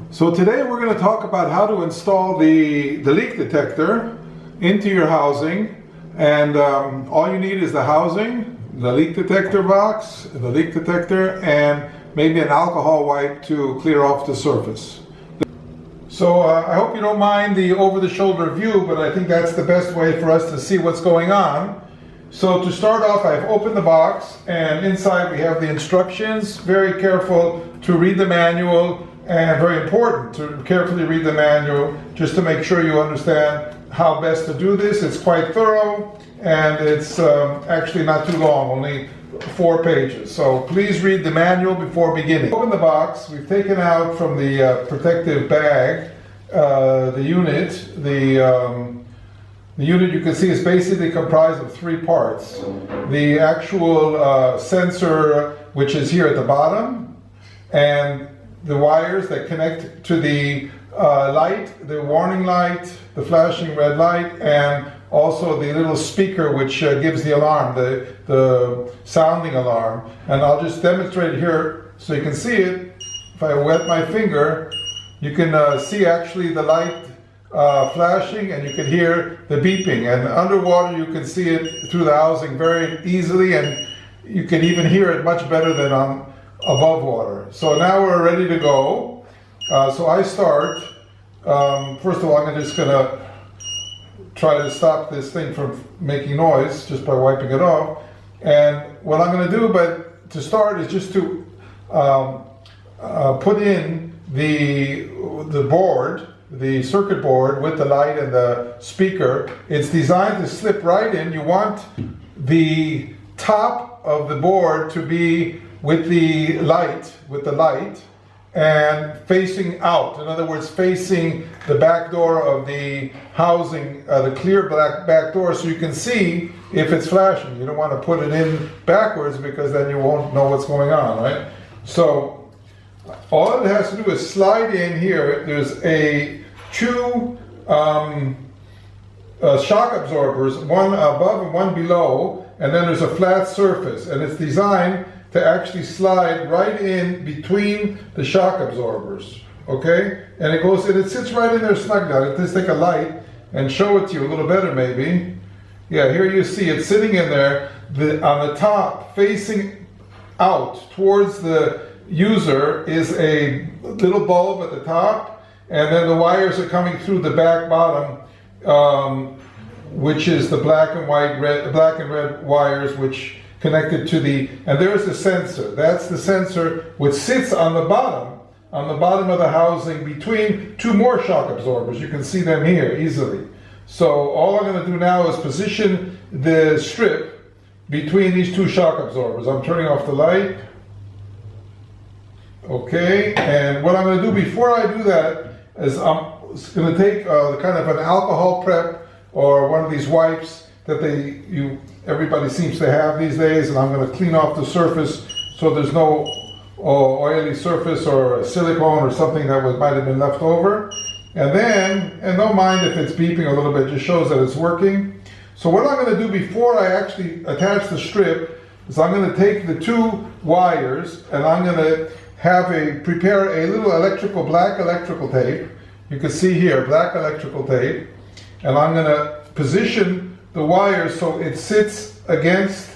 So today we're going to talk about how to install the leak detector into your housing. And all you need is the housing, the leak detector box, the leak detector, and maybe an alcohol wipe to clear off the surface. So I hope you don't mind the over-the-shoulder view, but I think that's the best way for us to see what's going on. So to start off, I've opened the box, and inside we have the instructions. Very careful to read the manual, and very important to carefully read the manual just to make sure you understand how best to do this. It's quite thorough, and it's actually not too long, only 4 pages. So please read the manual before beginning. Open the box. We've taken out from the protective bag the unit. The unit, you can see, is basically comprised of 3 parts. The actual sensor, which is here at the bottom, and the wires that connect to the light, the warning light, the flashing red light, and also the little speaker which gives the alarm, the sounding alarm. And I'll just demonstrate it here so you can see it. If I wet my finger, you can see actually the light flashing, and you can hear the beeping. And underwater you can see it through the housing very easily, and you can even hear it much better than on above water. So now we're ready to go. So I start. First of all, I'm just going to try to stop this thing from making noise just by wiping it off. And what I'm going to do, but to start, is just to put in the board, the circuit board with the light and the speaker. It's designed to slip right in. You want the top of the board to be with the light, and facing out. In other words, facing the back door of the housing, the clear back door, so you can see if it's flashing. You don't want to put it in backwards because then you won't know what's going on, right? So all it has to do is slide in here. There's two shock absorbers, one above and one below, and then there's a flat surface, and it's designed to actually slide right in between the shock absorbers, okay? And it sits right in there snug down. Let's take a light and show it to you a little better maybe. Yeah, here you see it sitting in there. On the top, facing out towards the user, is a little bulb at the top, and then the wires are coming through the back bottom, which is the black and red wires, which connected to and there's the sensor. That's the sensor which sits on the bottom of the housing between 2 more shock absorbers. You can see them here easily. So all I'm going to do now is position the strip between these 2 shock absorbers. I'm turning off the light. Okay, and what I'm going to do before I do that is I'm going to take kind of an alcohol prep or one of these wipes that everybody seems to have these days, and I'm going to clean off the surface so there's no oily surface or silicone or something that might have been left over. And don't mind if it's beeping a little bit, just shows that it's working. So what I'm going to do before I actually attach the strip is I'm going to take the 2 wires, and I'm going to prepare a little black electrical tape. You can see here, black electrical tape. And I'm going to position the wire so it sits against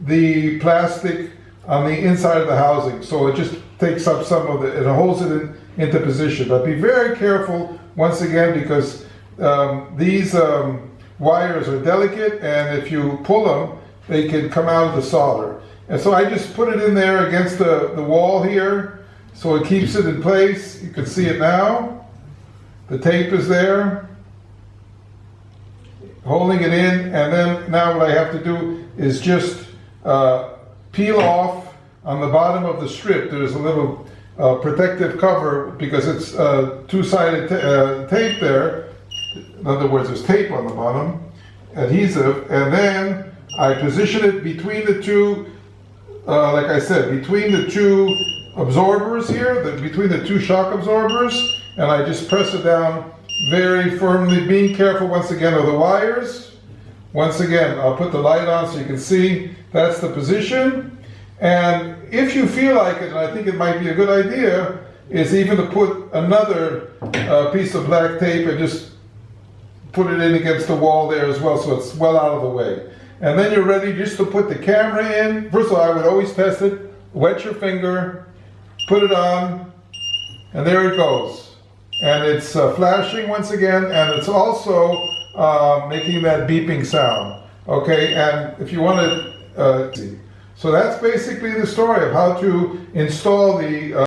the plastic on the inside of the housing. So it just takes up some of it holds it into position. But be very careful, once again, because these wires are delicate, and if you pull them, they can come out of the solder. And so I just put it in there against the wall here, so it keeps it in place. You can see it now. The tape is there, holding it in, and then now what I have to do is just peel off on the bottom of the strip. There's a little protective cover because it's 2-sided tape there. In other words, there's tape on the bottom, adhesive, and then I position it between the 2, like I said, between the 2 absorbers here, between the 2 shock absorbers, and I just press it down very firmly, being careful once again of the wires. Once again, I'll put the light on so you can see that's the position. And if you feel like it, and I think it might be a good idea, is even to put another piece of black tape and just put it in against the wall there as well, so it's well out of the way. And then you're ready just to put the camera in. First of all, I would always test it. Wet your finger, put it on, and there it goes. And it's flashing once again, and it's also making that beeping sound. Okay, and if you want to, so that's basically the story of how to install the